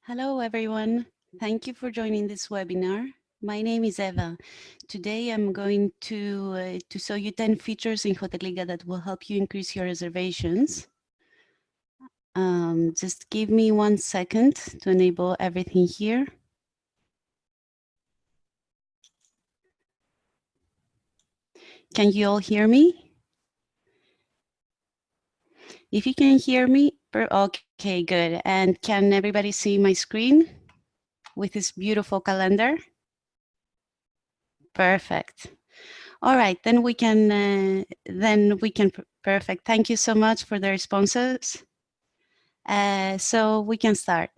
Hello, everyone. Thank you for joining this webinar. My name is Eva. Today, I'm going to show you 10 features in Hoteliga that will help you increase your reservations. Just give me 1 second to enable everything here. Can you all hear me? If you can hear me, okay, good. And can everybody see my screen with this beautiful calendar? Perfect. All right, then we can, perfect. Thank you so much for the responses. So we can start.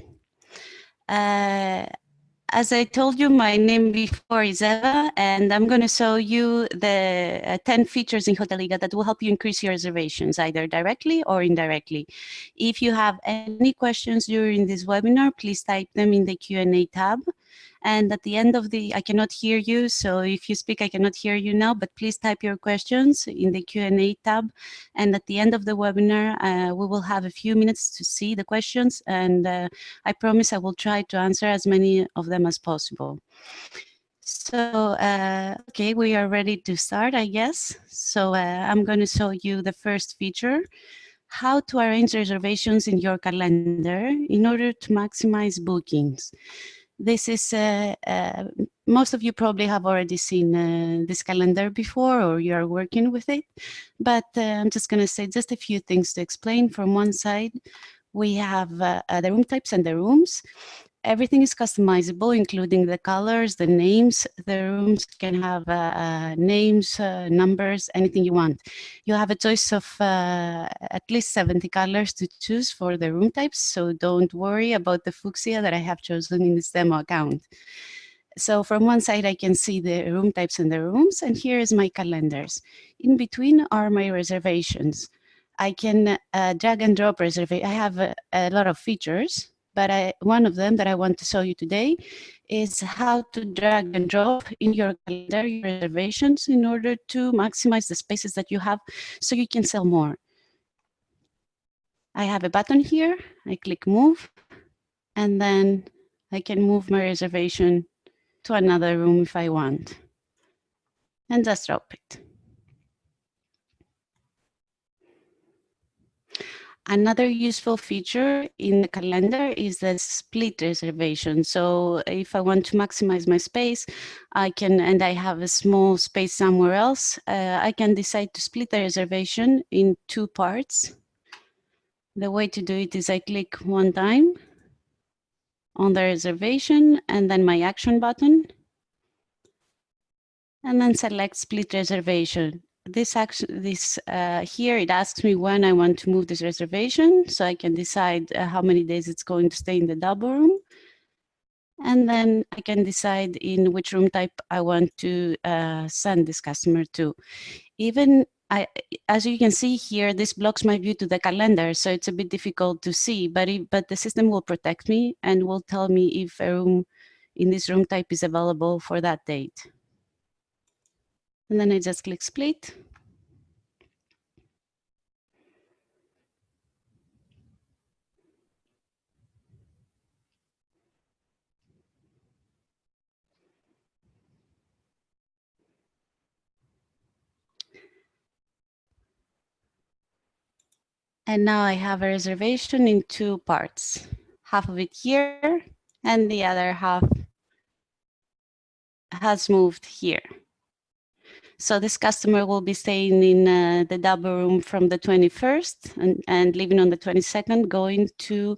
As I told you, my name before is Eva, and I'm going to show you the 10 features in Hoteliga that will help you increase your reservations, either directly or indirectly. If you have any questions during this webinar, please type them in the Q&A tab. And at the end of I cannot hear you, so if you speak, I cannot hear you now, but please type your questions in the Q&A tab. And at the end of the webinar, we will have a few minutes to see the questions, and I promise I will try to answer as many of them as possible. So, okay, we are ready to start, I guess. So I'm going to show you the first feature, how to arrange reservations in your calendar in order to maximize bookings. This is, most of you probably have already seen this calendar before, or you are working with it, but I'm just going to say just a few things to explain. From one side, we have the room types and the rooms. Everything is customizable, including the colors, the names. The rooms can have names, numbers, anything you want. You have a choice of at least 70 colors to choose for the room types, so don't worry about the fuchsia that I have chosen in this demo account. So from one side, I can see the room types and the rooms, and here is my calendars. In between are my reservations. I can drag and drop reservation. I have a lot of features, but one of them that I want to show you today is how to drag and drop in your calendar your reservations in order to maximize the spaces that you have so you can sell more. I have a button here. I click move, and then I can move my reservation to another room if I want, and just drop it. Another useful feature in the calendar is the split reservation. So if I want to maximize my space, I can, and I have a small space somewhere else, I can decide to split the reservation in 2 parts. The way to do it is I click 1 time on the reservation and then my action button, and then select split reservation. Here it asks me when I want to move this reservation, so I can decide how many days it's going to stay in the double room, and then I can decide in which room type I want to send this customer to. As you can see here, this blocks my view to the calendar, so it's a bit difficult to see, but the system will protect me and will tell me if a room in this room type is available for that date. And then I just click split. And now I have a reservation in 2 parts, half of it here and the other half has moved here. So this customer will be staying in the double room from the 21st and leaving on the 22nd, going to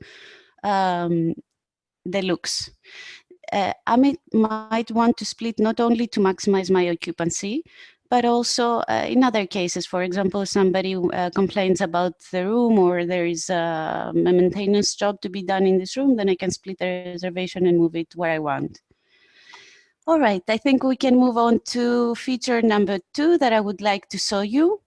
Deluxe. I might want to split not only to maximize my occupancy, but also in other cases. For example, somebody complains about the room, or there is a maintenance job to be done in this room, then I can split the reservation and move it where I want. All right, I think we can move on to feature number 2 that I would like to show you.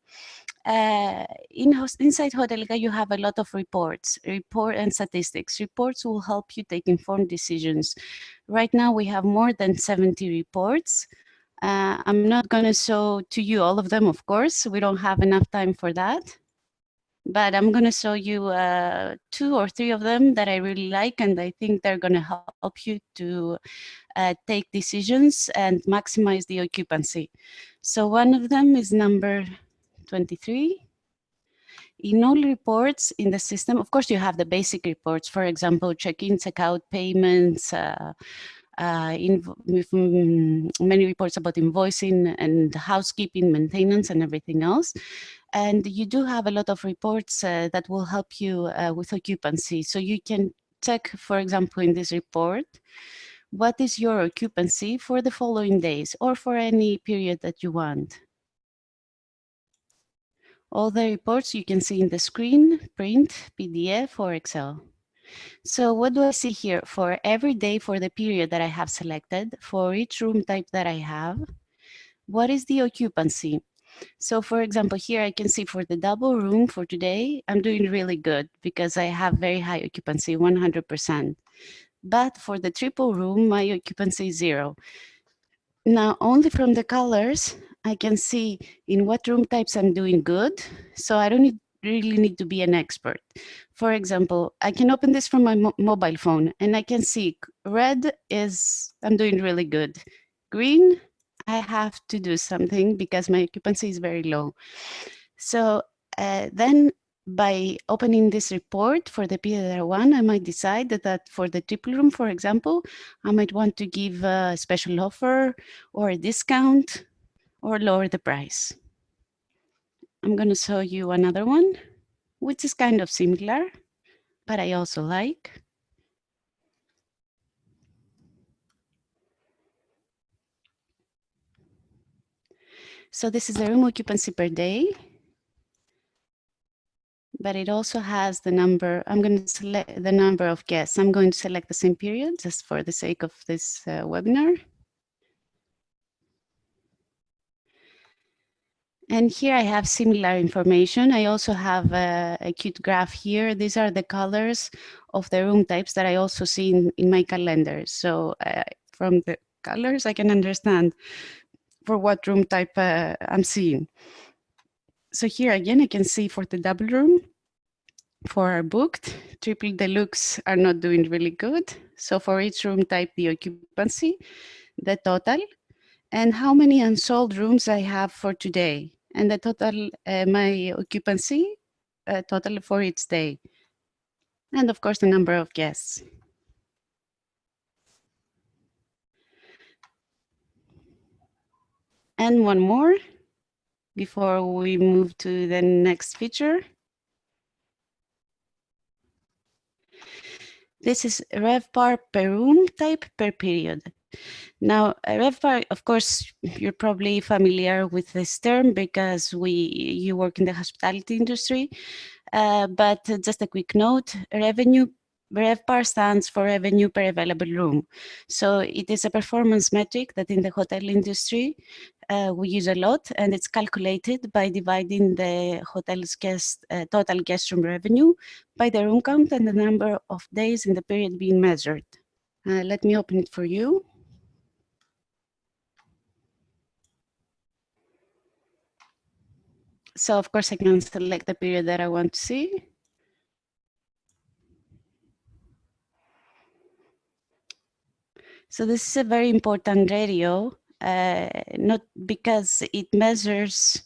Inside Hoteliga, you have a lot of reports and statistics. Reports will help you take informed decisions. Right now, we have more than 70 reports. I'm not going to show to you all of them, of course. We don't have enough time for that. but I'm going to show you 2 or 3 of them that I really like, and I think they're going to help you to take decisions and maximize the occupancy. So one of them is number 23. In all reports in the system, of course, you have the basic reports, for example, check-in, check-out, payments, many reports about invoicing and housekeeping, maintenance, and everything else. And you do have a lot of reports that will help you with occupancy. So you can check, for example, in this report, what is your occupancy for the following days or for any period that you want. All the reports you can see in the screen, print, PDF, or Excel. So what do I see here? For every day for the period that I have selected, for each room type that I have, what is the occupancy? So for example, here I can see for the double room for today, I'm doing really good because I have very high occupancy, 100%. But for the triple room, my occupancy is 0. Now, only from the colors, I can see in what room types I'm doing good. So I don't really need to be an expert. For example, I can open this from my mobile phone and I can see red is, I'm doing really good. Green, I have to do something because my occupancy is very low. So then by opening this report for the period one, I might decide that for the triple room, for example, I might want to give a special offer or a discount or lower the price. I'm going to show you another one, which is kind of similar, but I also like. So this is the room occupancy per day, but it also has the number. I'm going to select the number of guests. I'm going to select the same period just for the sake of this webinar. And here I have similar information. I also have a cute graph here. These are the colors of the room types that I also see in my calendar. So from the colors, I can understand for what room type I'm seeing. So here again, I can see for the double room, for our booked, triple deluxe are not doing really good. So for each room type, the occupancy, the total, and how many unsold rooms I have for today, and the total, my occupancy total for each day, and of course the number of guests. And one more before we move to the next feature. This is RevPAR per room type per period. Now, RevPAR, of course, you're probably familiar with this term because you work in the hospitality industry. But just a quick note, RevPAR stands for revenue per available room. So it is a performance metric that in the hotel industry we use a lot, and it's calculated by dividing the hotel's total guest room revenue by the room count and the number of days in the period being measured. Let me open it for you. So of course I can select the period that I want to see. So this is a very important radio, not because it measures,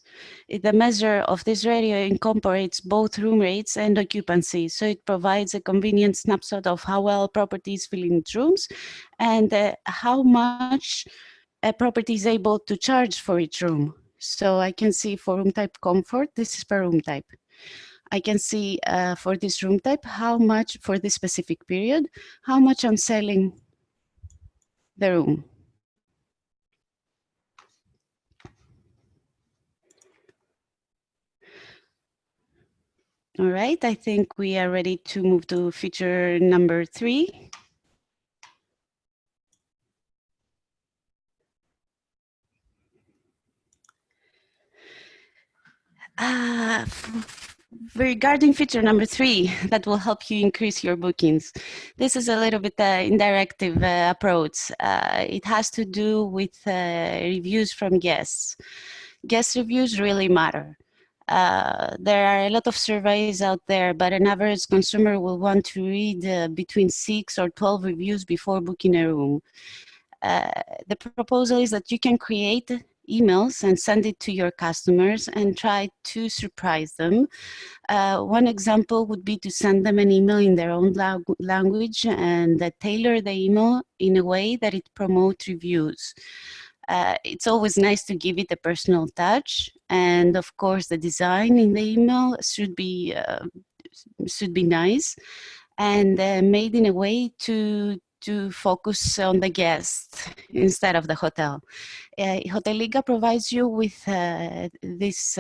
the measure of this radio incorporates both room rates and occupancy. So it provides a convenient snapshot of how well property is filling its rooms and how much a property is able to charge for each room. So I can see for room type comfort, this is per room type. I can see for this room type, how much for this specific period, how much I'm selling the room. All right, I think we are ready to move to feature number 3. Regarding feature number 3, that will help you increase your bookings. This is a little bit indirective approach. It has to do with reviews from guests. Guest reviews really matter. There are a lot of surveys out there, but an average consumer will want to read between 6 or 12 reviews before booking a room. The proposal is that you can create emails and send it to your customers and try to surprise them. One example would be to send them an email in their own language and tailor the email in a way that it promotes reviews. It's always nice to give it a personal touch, and of course the design in the email should be nice and made in a way to focus on the guest instead of the hotel. Hoteliga provides you with this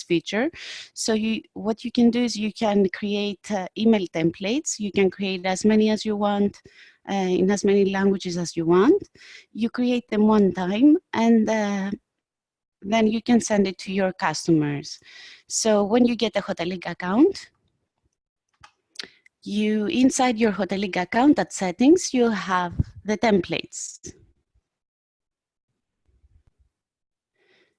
feature. So what you can do is you can create email templates. You can create as many as you want in as many languages as you want. You create them one time, and then you can send it to your customers. So when you get a Hoteliga account, inside your Hoteliga account at settings, you have the templates.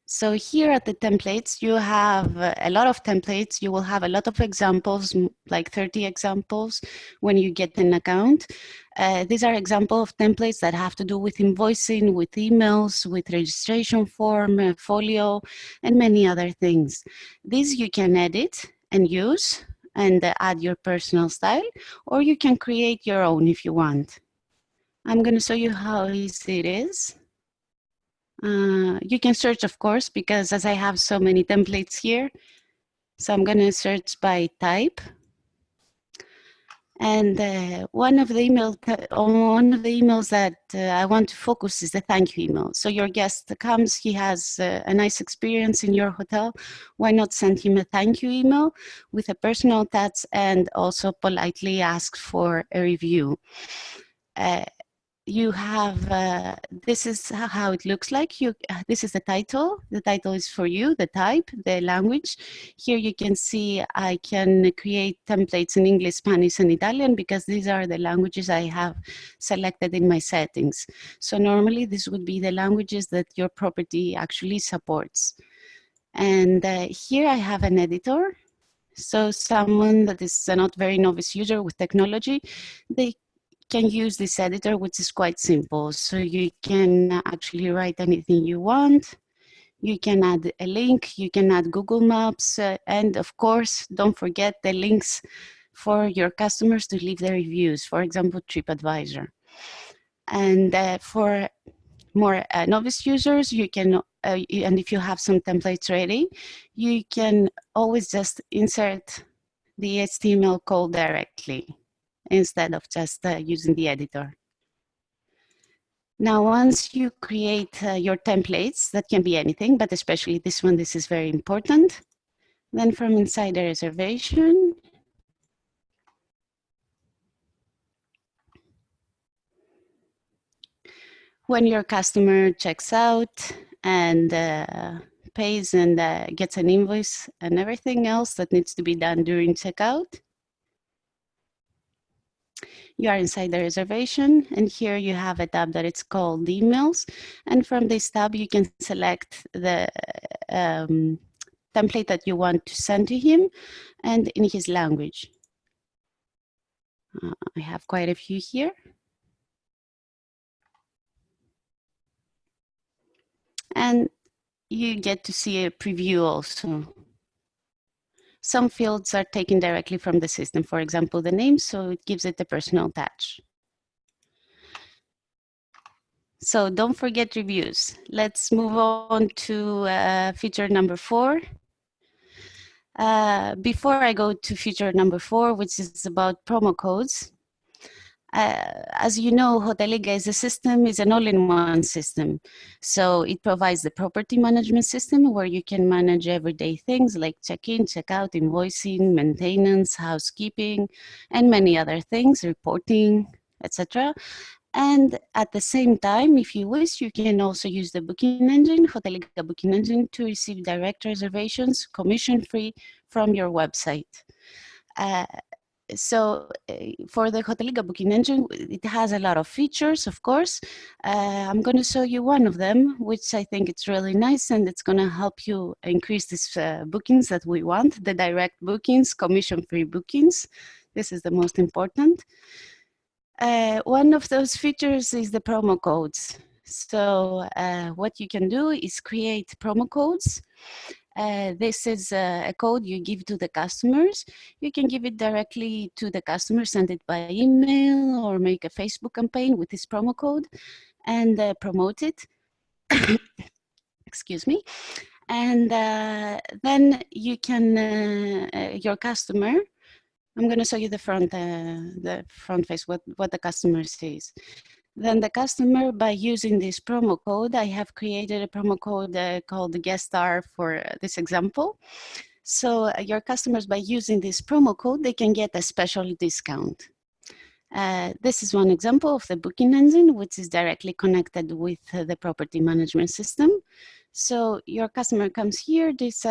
So here at the templates, you have a lot of templates. You will have a lot of examples, like 30 examples when you get an account. These are examples of templates that have to do with invoicing, with emails, with registration form, folio, and many other things. These you can edit and use and add your personal style, or you can create your own if you want. I'm going to show you how easy it is. You can search, of course, because as I have so many templates here, so I'm going to search by type. And one of the emails that I want to focus is the thank you email. So your guest comes, he has a nice experience in your hotel. Why not send him a thank you email with a personal touch and also politely ask for a review? You have, this is how it looks like. This is the title. The title is for you, the type, the language. Here you can see I can create templates in English, Spanish, and Italian because these are the languages I have selected in my settings. So normally this would be the languages that your property actually supports. And here I have an editor. So someone that is a not very novice user with technology, they can use this editor, which is quite simple. So you can actually write anything you want. You can add a link, you can add Google Maps, and of course, don't forget the links for your customers to leave their reviews, for example, TripAdvisor. And for more novice users, you can, and if you have some templates ready, you can always just insert the HTML code directly instead of just using the editor. Now, once you create your templates, that can be anything, but especially this one, this is very important. Then from inside the reservation, when your customer checks out and pays and gets an invoice and everything else that needs to be done during checkout, you are inside the reservation, and here you have a tab that it's called emails. And from this tab, you can select the template that you want to send to him and in his language. I have quite a few here. And you get to see a preview also. Some fields are taken directly from the system, for example, the name, so it gives it a personal touch. So don't forget reviews. Let's move on to feature number 4. Before I go to feature number 4, which is about promo codes, as you know, Hoteliga is an all-in-one system. So it provides the property management system where you can manage everyday things like check-in, check-out, invoicing, maintenance, housekeeping, and many other things, reporting, etc. And at the same time, if you wish, you can also use the booking engine, Hoteliga booking engine, to receive direct reservations, commission-free, from your website. for the hoteliga booking engine, it has a lot of features, of course. I'm going to show you one of them, which I think it's really nice, and it's going to help you increase these bookings that we want, the direct bookings, commission-free bookings. This is the most important. One of those features is the promo codes. So what you can do is create promo codes. This is a code you give to the customers. You can give it directly to the customer, send it by email, or make a Facebook campaign with this promo code and promote it. Excuse me. And then you can, your customer, I'm going to show you the front face, what the customer sees. Then the customer, by using this promo code, I have created a promo code called guest star for this example. So your customers, by using this promo code, they can get a special discount. This is one example of the booking engine, which is directly connected with the property management system. So your customer comes here, this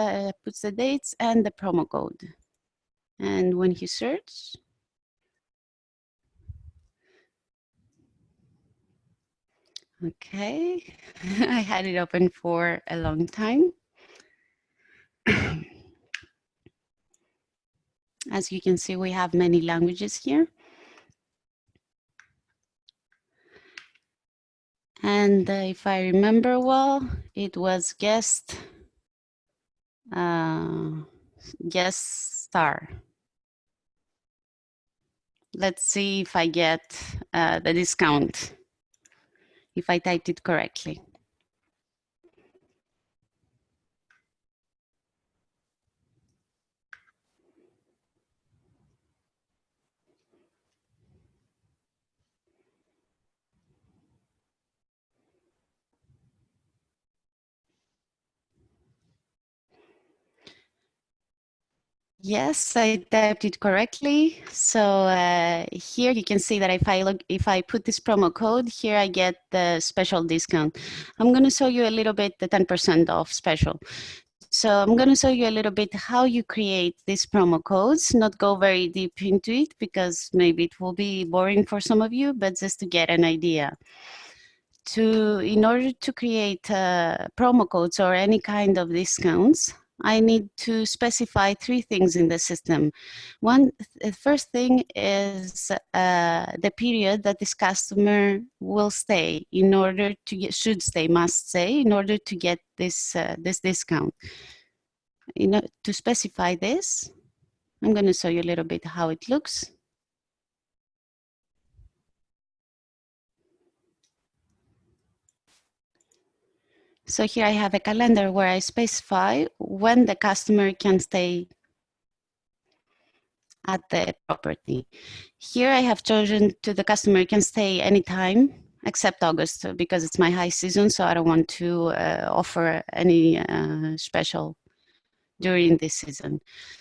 puts the dates and the promo code. And when he searches, okay, I had it open for a long time. As you can see, we have many languages here. And if I remember well, it was guest star. Let's see if I get the discount, if I typed it correctly. Yes, I typed it correctly. So here you can see that if I put this promo code here, I get the special discount. I'm going to show you a little bit the 10% off special. So I'm going to show you a little bit how you create these promo codes, not go very deep into it because maybe it will be boring for some of you, but just to get an idea. In order to create promo codes or any kind of discounts, I need to specify three things in the system. The first thing is the period that this customer will stay in order to get, must stay in order to get this discount. To specify this, I'm going to show you a little bit how it looks. So here I have a calendar where I specify when the customer can stay at the property. Here I have chosen to the customer can stay anytime except August because it's my high season, so I don't want to offer any special during this season.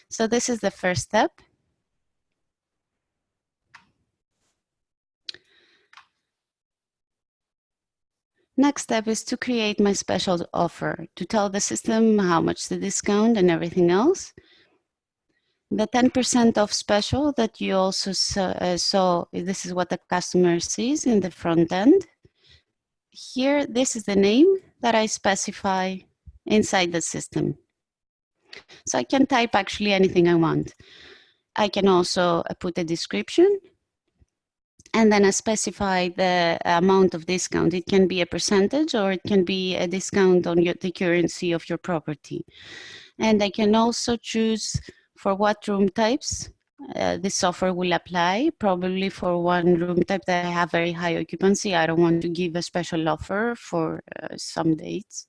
So this is the first step. Next step is to create my special offer, to tell the system how much the discount and everything else. The 10% off special that you also saw, this is what the customer sees in the front end. Here, this is the name that I specify inside the system. So I can type actually anything I want. I can also put a description and then I specify the amount of discount. It can be a percentage or it can be a discount on the currency of your property. And I can also choose for what room types this offer will apply. Probably for one room type that I have very high occupancy, I don't want to give a special offer for some dates.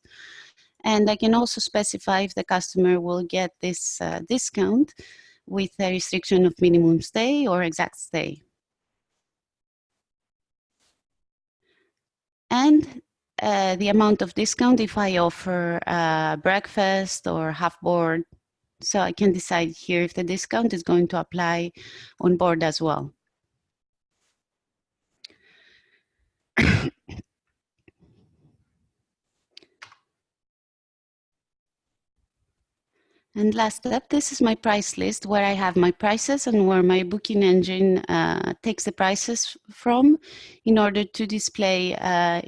And I can also specify if the customer will get this discount with a restriction of minimum stay or exact stay. And the amount of discount if I offer breakfast or half board. So I can decide here if the discount is going to apply on board as well. And last step, this is my price list where I have my prices and where my booking engine takes the prices from in order to display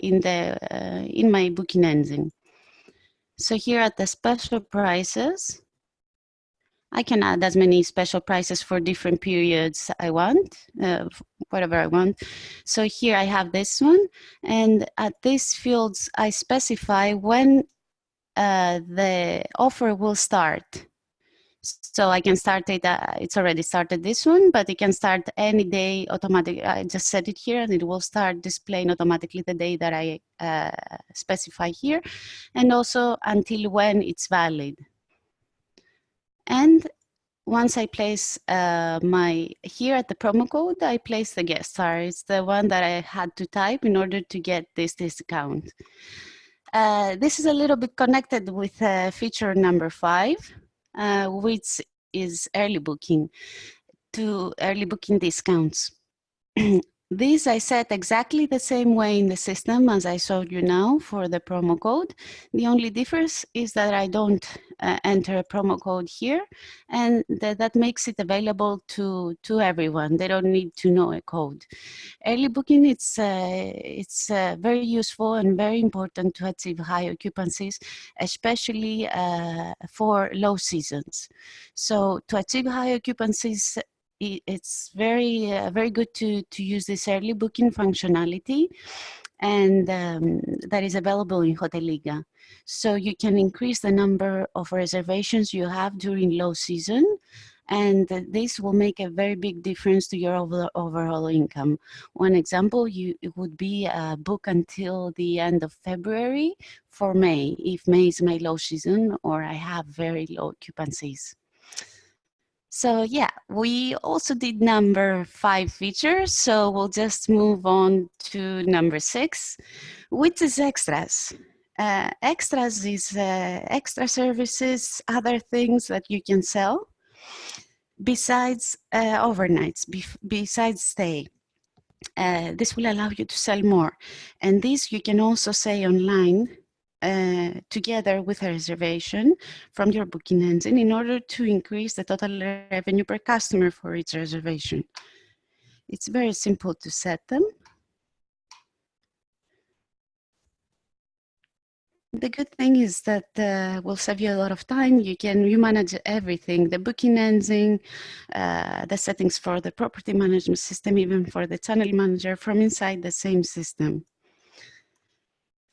in my booking engine. So here at the special prices, I can add as many special prices for different periods I want, whatever I want. So here I have this one, and at these fields I specify when the offer will start. So I can start it, it's already started this one, but it can start any day automatically. I just set it here and it will start displaying automatically the day that I specify here, and also until when it's valid. And once I place here at the promo code, I place the guest star. It's the one that I had to type in order to get this discount. This is a little bit connected with feature number 5, which is early booking discounts. This I set exactly the same way in the system as I showed you now for the promo code. The only difference is that I don't enter a promo code here, and that makes it available to everyone. They don't need to know a code. Early booking, it's very useful and very important to achieve high occupancies, especially for low seasons. So to achieve high occupancies, it's very good to use this early booking functionality, and that is available in Hoteliga. So you can increase the number of reservations you have during low season, and this will make a very big difference to your overall income. One example, it would be book until the end of February for May, if May is my low season or I have very low occupancies. So yeah, we also did number 5 features, so we'll just move on to number 6, which is extras. Extras is extra services, other things that you can sell besides overnights, besides stay. This will allow you to sell more. And this you can also say online together with a reservation from your booking engine in order to increase the total revenue per customer for each reservation. It's very simple to set them. The good thing is that will save you a lot of time. You manage everything, the booking engine, the settings for the property management system, even for the channel manager from inside the same system.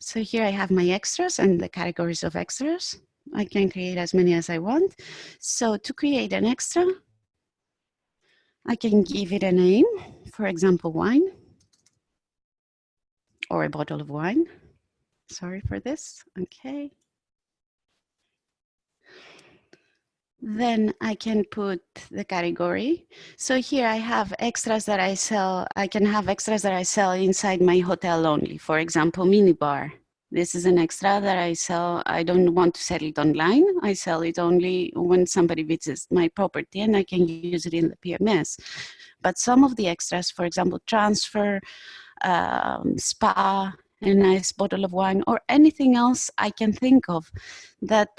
So here I have my extras and the categories of extras. I can create as many as I want. So to create an extra, I can give it a name, for example, wine, or a bottle of wine. Sorry for this, okay. Then I can put the category. So here I have extras that I sell. I can have extras that I sell inside my hotel only. For example, minibar. This is an extra that I sell. I don't want to sell it online. I sell it only when somebody visits my property, and I can use it in the PMS. But some of the extras, for example, transfer, spa, a nice bottle of wine, or anything else I can think of that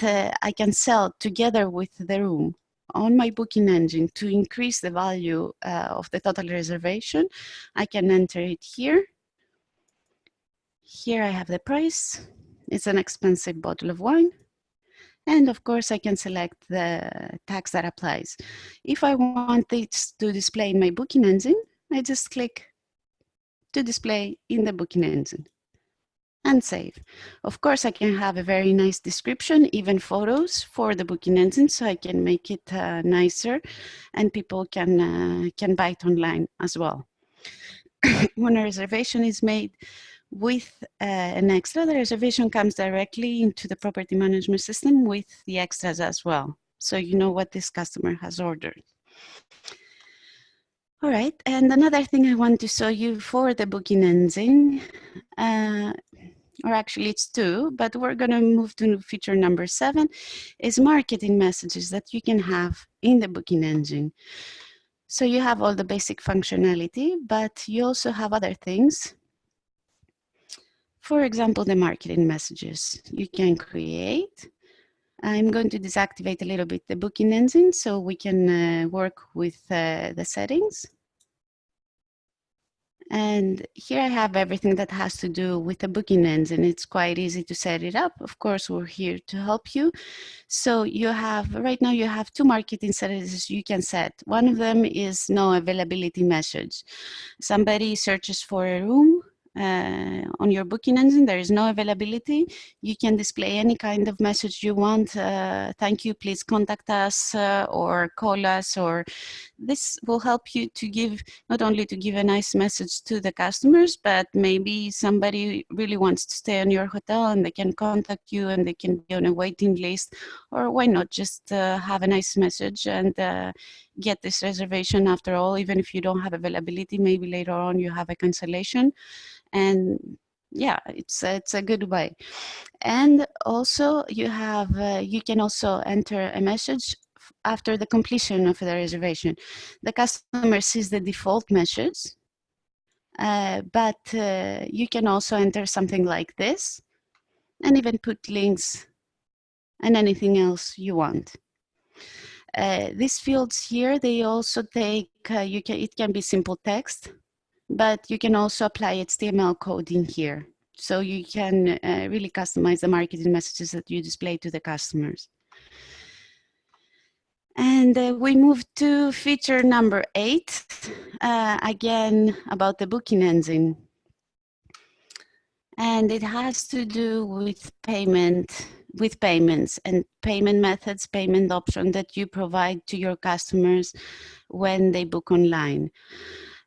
I can sell together with the room on my booking engine to increase the value of the total reservation, I can enter it here. Here I have the price. It's an expensive bottle of wine. And of course, I can select the tax that applies. If I want this to display in my booking engine, I just click to display in the booking engine and save. Of course, I can have a very nice description, even photos for the booking engine, so I can make it nicer, and people can buy it online as well. When a reservation is made with an extra, the reservation comes directly into the property management system with the extras as well. So you know what this customer has ordered. All right, and another thing I want to show you for the booking engine, or actually it's 2, but we're gonna move to feature number 7, is marketing messages that you can have in the booking engine. So you have all the basic functionality, but you also have other things. For example, the marketing messages you can create. I'm going to deactivate a little bit the booking engine so we can work with the settings. And here I have everything that has to do with the booking engine. It's quite easy to set it up. Of course, we're here to help you. So you have, right now you have two marketing settings you can set. One of them is no availability message. Somebody searches for a room on your booking engine, there is no availability. You can display any kind of message you want. Thank you, please contact us or call us, or this will help you to give, not only to give a nice message to the customers, but maybe somebody really wants to stay on your hotel and they can contact you and they can be on a waiting list, or why not just have a nice message and get this reservation after all, even if you don't have availability, maybe later on you have a cancellation. And yeah, it's a good way. And also you have you can also enter a message after the completion of the reservation. The customer sees the default message, but you can also enter something like this and even put links and anything else you want. These fields here, they also take, it can be simple text, but you can also apply HTML code in here. So you can really customize the marketing messages that you display to the customers. And we move to feature number 8, again about the booking engine. And it has to do with payments and payment methods, payment option that you provide to your customers when they book online.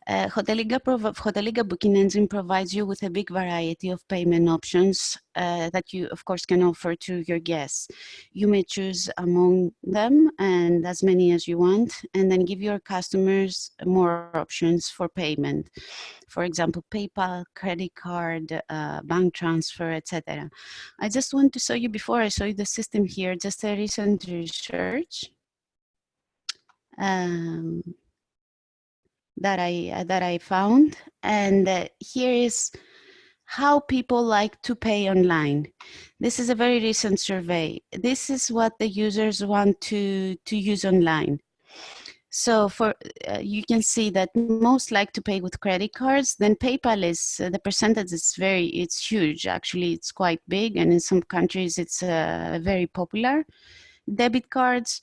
Hoteliga Booking Engine provides you with a big variety of payment options that you, of course, can offer to your guests. You may choose among them and as many as you want, and then give your customers more options for payment. For example, PayPal, credit card, bank transfer, etc. I just want to show you, before I show you the system here, just a recent research. That I found, and here is how people like to pay online. This is a very recent survey. This is what the users want to use online. So for you can see that most like to pay with credit cards. Then PayPal is the percentage is it's huge. Actually, it's quite big, and in some countries it's very popular. Debit cards,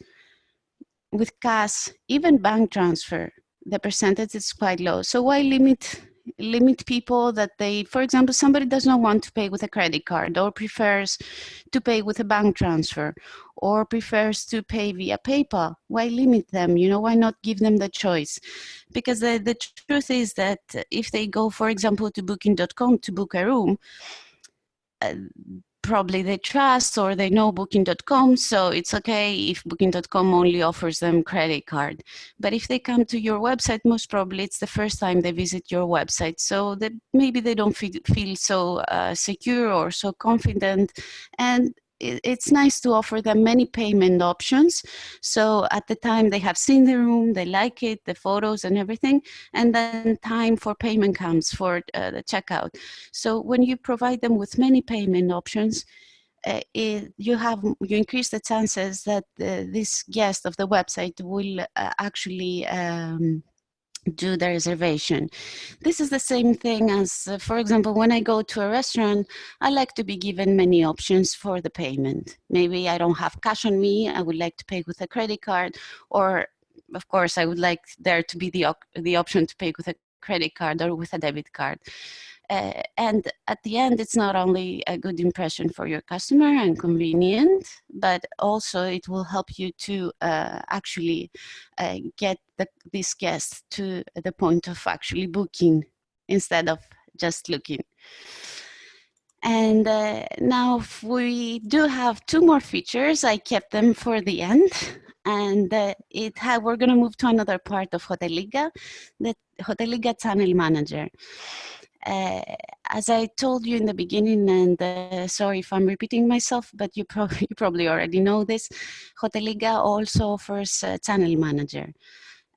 with cash, even bank transfer, the percentage is quite low. So why limit people that they, for example, somebody does not want to pay with a credit card or prefers to pay with a bank transfer or prefers to pay via PayPal? Why limit them? You know, why not give them the choice? Because the truth is that if they go, for example, to booking.com to book a room, probably they trust or they know booking.com, so it's okay if booking.com only offers them credit card. But if they come to your website, most probably it's the first time they visit your website, so that maybe they don't feel so secure or so confident. And it's nice to offer them many payment options. So at the time they have seen the room, they like it, the photos and everything, and then time for payment comes for the checkout. So when you provide them with many payment options, you increase the chances that this guest of the website will actually do the reservation. This is the same thing as, for example, when I go to a restaurant, I like to be given many options for the payment. Maybe I don't have cash on me, I would like to pay with a credit card, or of course I would like there to be the option to pay with a credit card or with a debit card. And at the end, it's not only a good impression for your customer and convenient, but also it will help you to actually get this guest to the point of actually booking instead of just looking. And now we do have 2 more features. I kept them for the end. And we're going to move to another part of Hoteliga, the Hoteliga Channel Manager. As I told you in the beginning, and sorry if I'm repeating myself, but you probably already know this, Hoteliga also offers a channel manager.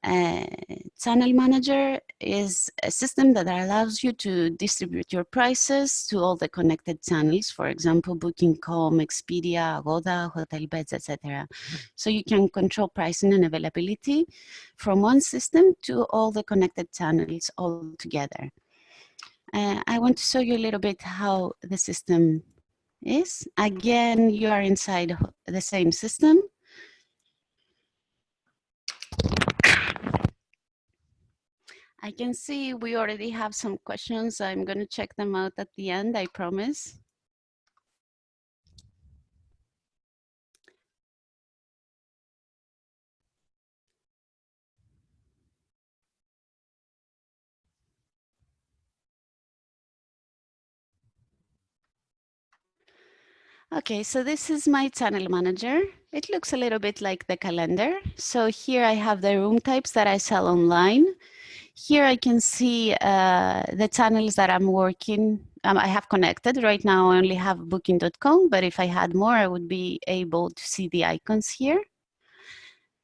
Channel Manager is a system that allows you to distribute your prices to all the connected channels, for example, Booking.com, Expedia, Agoda, hotel beds, etc. So you can control pricing and availability from one system to all the connected channels all together. I want to show you a little bit how the system is. Again, you are inside the same system. I can see we already have some questions. I'm going to check them out at the end, I promise. Okay, so this is my channel manager. It looks a little bit like the calendar. So here I have the room types that I sell online. Here I can see the channels that I'm working. I have connected. Right now I only have booking.com, but if I had more, I would be able to see the icons here.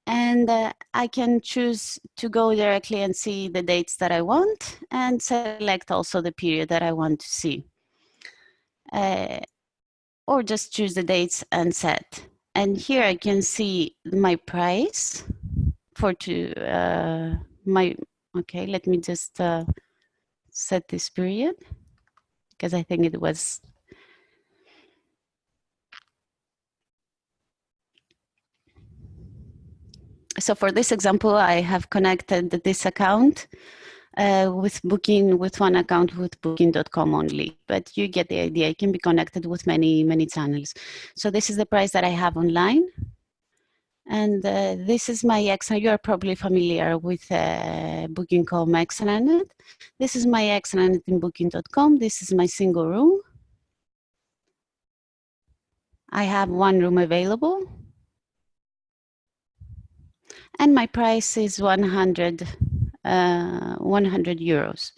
And I can choose to go directly and see the dates that I want and select also the period that I want to see. Or just choose the dates and set. And here I can see my price for okay, let me just set this period because I think it was. So for this example, I have connected this account with one account with booking.com only, but you get the idea. It can be connected with many channels. So this is the price that I have online. And this is my extranet. You are probably familiar with Booking.com extranet. This is my extranet in Booking.com. This is my single room. I have one room available. And my price is 100 euros.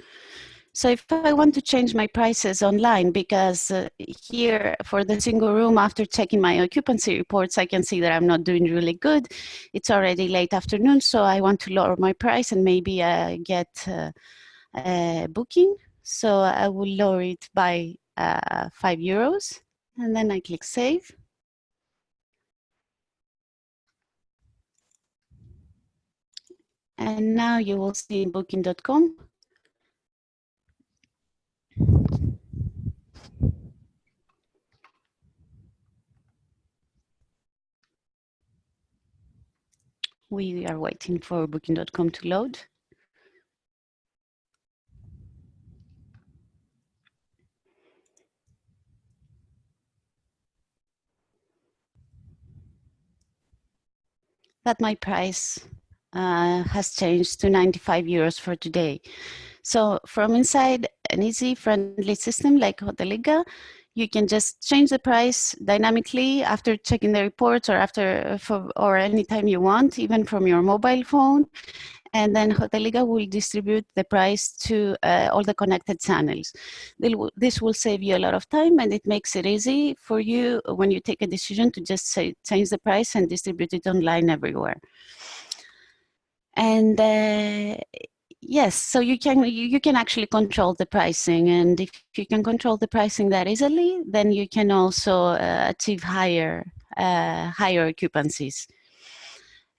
So if I want to change my prices online, because here for the single room, after checking my occupancy reports, I can see that I'm not doing really good. It's already late afternoon, so I want to lower my price and maybe get a booking. So I will lower it by 5 euros, and then I click save. And now you will see in booking.com. We are waiting for booking.com to load. That my price has changed to 95 euros for today. So from inside an easy, friendly system like hoteliga, you can just change the price dynamically after checking the reports or anytime you want, even from your mobile phone. And then hoteliga will distribute the price to all the connected channels. This will save you a lot of time, and it makes it easy for you when you take a decision to just change the price and distribute it online everywhere. And yes, so you can actually control the pricing, and if you can control the pricing that easily, then you can also achieve higher occupancies.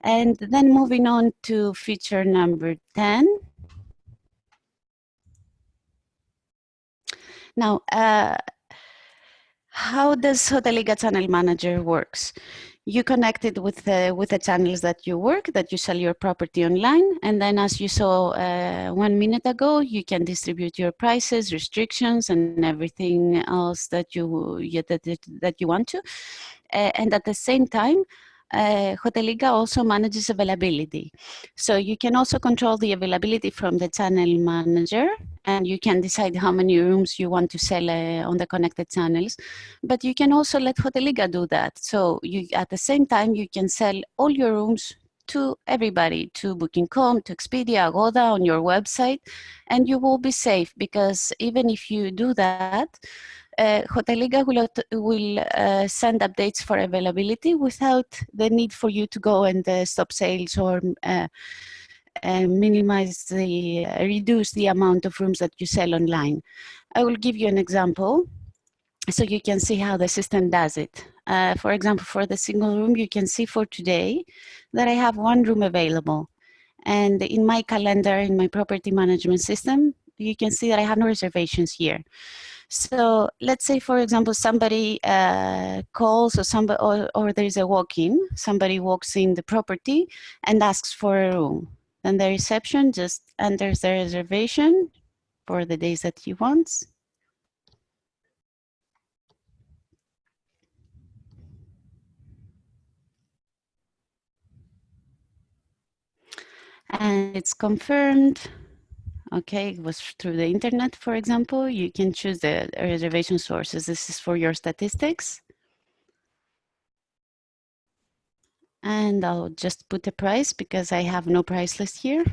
And then moving on to feature number 10. Now, how does Hoteliga Channel Manager works? You connect it with the channels that you work, that you sell your property online, and then as you saw 1 minute ago, you can distribute your prices, restrictions, and everything else that you want to. And at the same time, Hoteliga also manages availability. So you can also control the availability from the channel manager, and you can decide how many rooms you want to sell on the connected channels. But you can also let Hoteliga do that. So at the same time, you can sell all your rooms to everybody, to Booking.com, to Expedia, Agoda, on your website, and you will be safe, because even if you do that, Hoteliga will send updates for availability without the need for you to go and stop sales or minimize reduce the amount of rooms that you sell online. I will give you an example so you can see how the system does it. For example, for the single room, you can see for today that I have one room available. And in my calendar, in my property management system, you can see that I have no reservations here. So let's say, for example, somebody calls or there is a walk-in, somebody walks in the property and asks for a room. Then the reception just enters the reservation for the days that he wants. And it's confirmed. Okay, it was through the internet, for example. You can choose the reservation sources. This is for your statistics. And I'll just put a price because I have no price list here.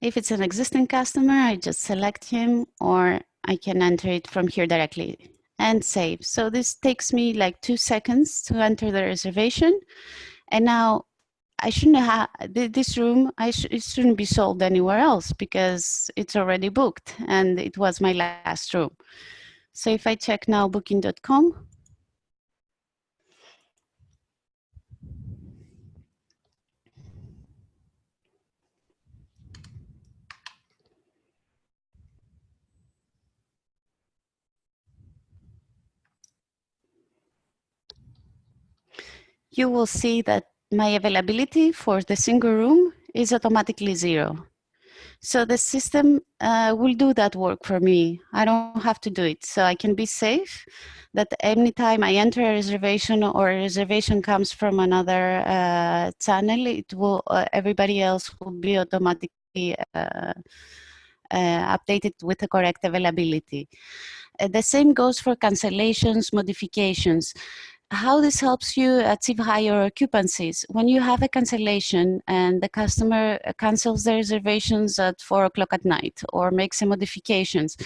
If it's an existing customer, I just select him, or I can enter it from here directly and save. So this takes me like 2 seconds to enter the reservation. And now I shouldn't have this room. It shouldn't be sold anywhere else because it's already booked and it was my last room. So if I check now booking.com, you will see that my availability for the single room is automatically 0. So the system will do that work for me. I don't have to do it. So I can be safe that anytime I enter a reservation or a reservation comes from another channel, it will everybody else will be automatically updated with the correct availability. The same goes for cancellations, modifications. How this helps you achieve higher occupancies. When you have a cancellation and the customer cancels the reservations at 4 o'clock at night or makes some modifications,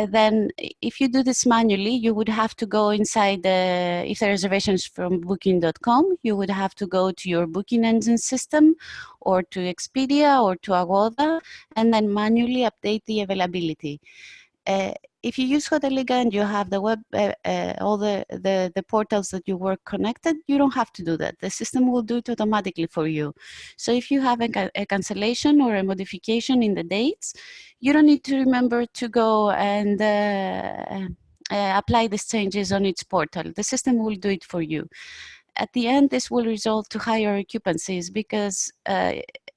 then if you do this manually, you would have to go inside if the reservations from booking.com, you would have to go to your booking engine system or to Expedia or to Agoda and then manually update the availability. If you use Hoteliga and you have the web, all the portals that you work connected, you don't have to do that. The system will do it automatically for you. So if you have a cancellation or a modification in the dates, you don't need to remember to go and apply these changes on each portal. The system will do it for you. At the end, this will result to higher occupancies because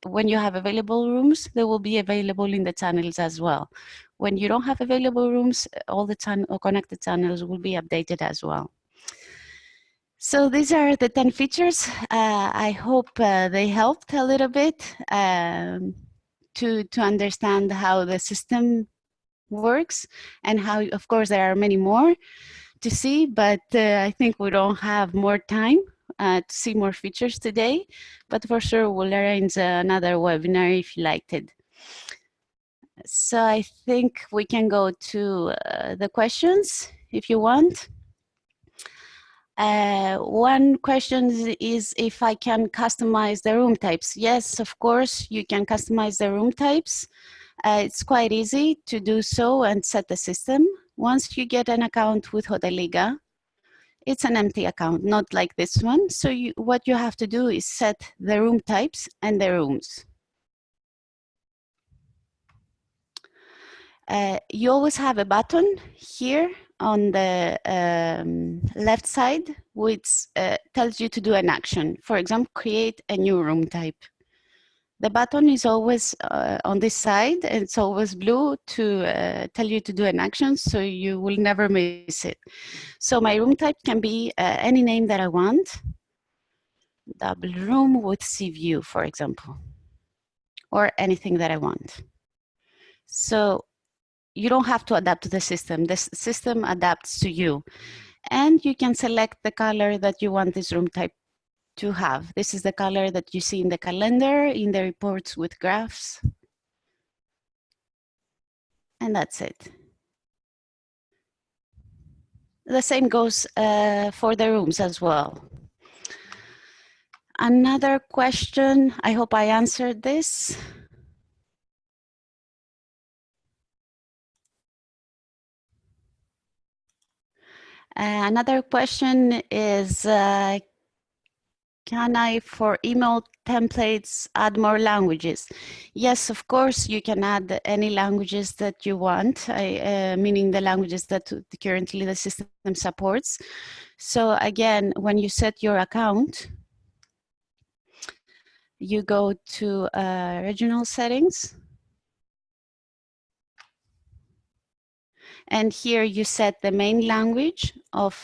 when you have available rooms, they will be available in the channels as well. When you don't have available rooms, all the connected channels will be updated as well. So these are the 10 features. I hope they helped a little bit to understand how the system works and how, of course, there are many more to see, but I think we don't have more time to see more features today, but for sure we'll arrange another webinar if you liked it. So I think we can go to the questions if you want. One question is if I can customize the room types. Yes, of course, you can customize the room types. It's quite easy to do so and set the system. Once you get an account with Hoteliga, it's an empty account, not like this one. So what you have to do is set the room types and the rooms. You always have a button here on the left side, which tells you to do an action. For example, create a new room type. The button is always on this side, and it's always blue to tell you to do an action, so you will never miss it. So my room type can be any name that I want. Double room with sea view, for example, or anything that I want. So you don't have to adapt to the system. The system adapts to you. And you can select the color that you want this room type to have. This is the color that you see in the calendar, in the reports with graphs. And that's it. The same goes for the rooms as well. Another question, I hope I answered this. Another question is, can I, for email templates, add more languages? Yes, of course, you can add any languages that you want, meaning the languages that currently the system supports. So again, when you set your account, you go to regional settings. And here you set the main language of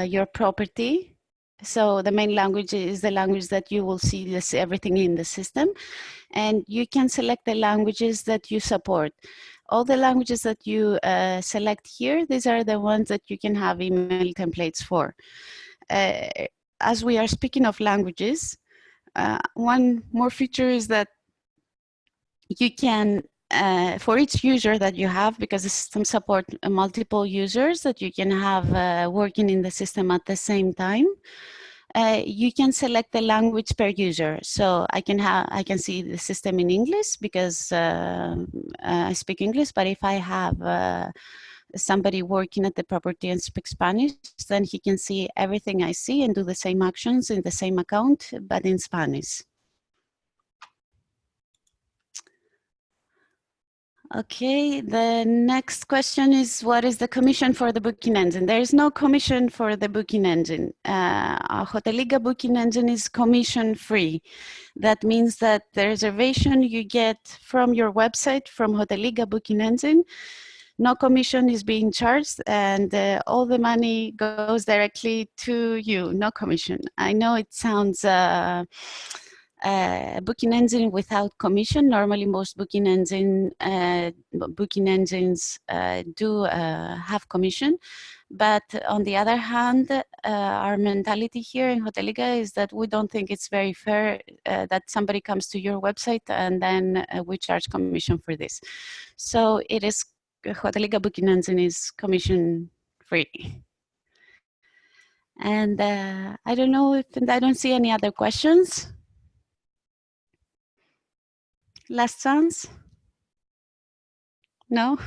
your property. So the main language is the language that you will see this, everything in the system. And you can select the languages that you support. All the languages that you select here, these are the ones that you can have email templates for. As we are speaking of languages, one more feature is that you can, for each user that you have, because the system support multiple users that you can have working in the system at the same time, you can select the language per user. So I can see the system in English because I speak English, but if I have somebody working at the property and speak Spanish, then he can see everything I see and do the same actions in the same account, but in Spanish. Okay, the next question is, what is the commission for the booking engine? There is no commission for the booking engine. Our hoteliga booking engine is commission free. That means that the reservation you get from your website, from hoteliga booking engine, no commission is being charged, and all the money goes directly to you, no commission. I know it sounds booking engine without commission. Normally, most booking engines do have commission, but on the other hand, our mentality here in Hoteliga is that we don't think it's very fair that somebody comes to your website and then we charge commission for this. So it is, Hoteliga booking engine is commission free. And I don't know if, and I don't see any other questions. Last chance? No?